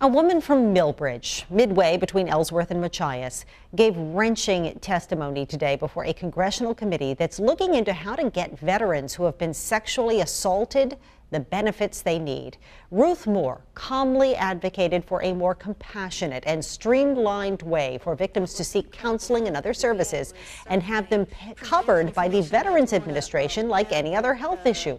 A woman from Millbridge, midway between Ellsworth and Machias, gave wrenching testimony today before a congressional committee that's looking into how to get veterans who have been sexually assaulted the benefits they need. Ruth Moore calmly advocated for a more compassionate and streamlined way for victims to seek counseling and other services and have them covered by the Veterans Administration like any other health issue.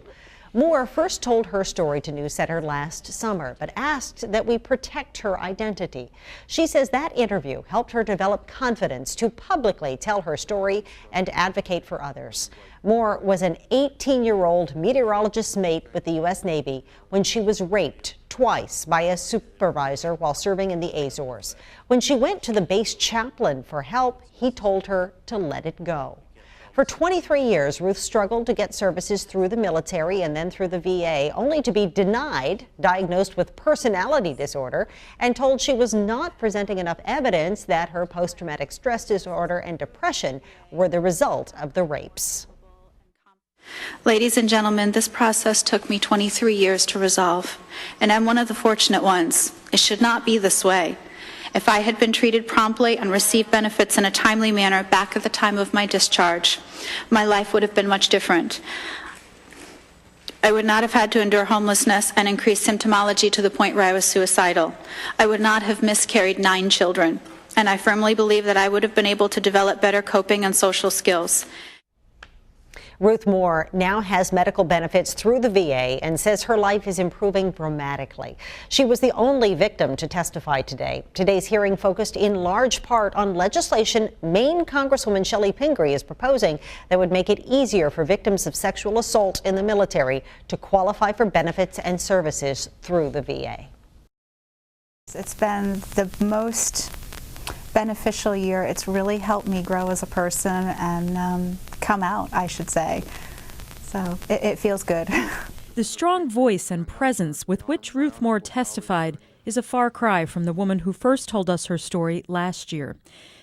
Moore first told her story to News Center last summer, but asked that we protect her identity. She says that interview helped her develop confidence to publicly tell her story and advocate for others. Moore was an 18-year-old meteorologist's mate with the U.S. Navy when she was raped twice by a supervisor while serving in the Azores. When she went to the base chaplain for help, he told her to let it go. For 23 years, Ruth struggled to get services through the military and then through the VA, only to be denied, diagnosed with personality disorder, and told she was not presenting enough evidence that her post-traumatic stress disorder and depression were the result of the rapes. Ladies and gentlemen, this process took me 23 years to resolve, and I'm one of the fortunate ones. It should not be this way. If I had been treated promptly and received benefits in a timely manner back at the time of my discharge, my life would have been much different. I would not have had to endure homelessness and increased symptomology to the point where I was suicidal. I would not have miscarried 9 children, and I firmly believe that I would have been able to develop better coping and social skills. Ruth Moore now has medical benefits through the VA and says her life is improving dramatically. She was the only victim to testify today. Today's hearing focused in large part on legislation Maine Congresswoman Chellie Pingree is proposing that would make it easier for victims of sexual assault in the military to qualify for benefits and services through the VA. It's been the most beneficial year. It's really helped me grow as a person and come out, I should say. So it feels good. The strong voice and presence with which Ruth Moore testified is a far cry from the woman who first told us her story last year.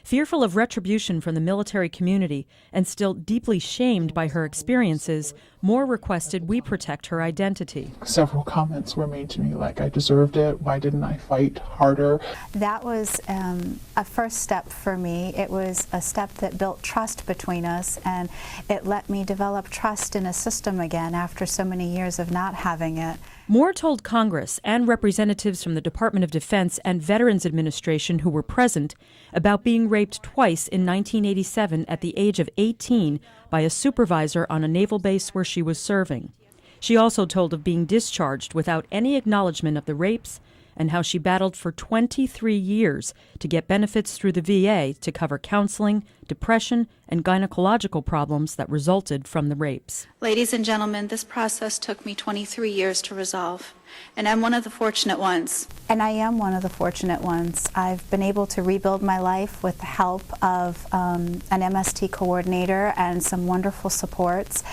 Fearful of retribution from the military community and still deeply shamed by her experiences, Moore requested we protect her identity. Several comments were made to me like I deserved it, why didn't I fight harder? That was a first step for me. It was a step that built trust between us, and it let me develop trust in a system again after so many years of not having it. Moore told Congress and representatives from the Department of Defense and Veterans Administration who were present about being raped twice in 1987 at the age of 18 by a supervisor on a naval base where she was serving. She also told of being discharged without any acknowledgement of the rapes and how she battled for 23 years to get benefits through the VA to cover counseling, depression, and gynecological problems that resulted from the rapes. Ladies and gentlemen, this process took me 23 years to resolve, and I'm one of the fortunate ones. And I am one of the fortunate ones. I've been able to rebuild my life with the help of an MST coordinator and some wonderful supports.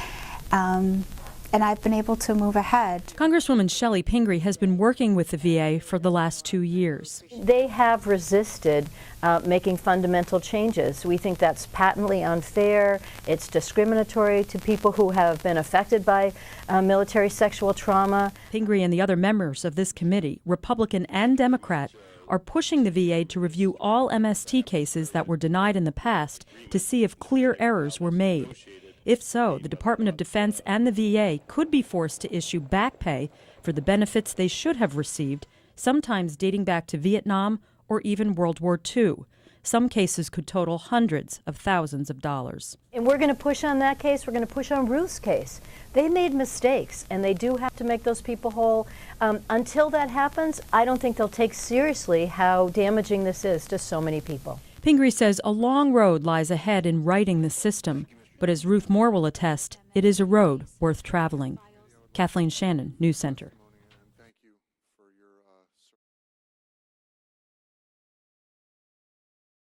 And I've been able to move ahead. Congresswoman Chellie Pingree has been working with the VA for the last 2 years. They have resisted making fundamental changes. We think that's patently unfair. It's discriminatory to people who have been affected by military sexual trauma. Pingree and the other members of this committee, Republican and Democrat, are pushing the VA to review all MST cases that were denied in the past to see if clear errors were made. If so, the Department of Defense and the VA could be forced to issue back pay for the benefits they should have received, sometimes dating back to Vietnam or even World War II. Some cases could total hundreds of thousands of dollars. And we're going to push on that case. We're going to push on Ruth's case. They made mistakes, and they do have to make those people whole. Until that happens, I don't think they'll take seriously how damaging this is to so many people. Pingree says a long road lies ahead in righting the system. But as Ruth Moore will attest, it is a road worth traveling. Kathleen Shannon, News Center.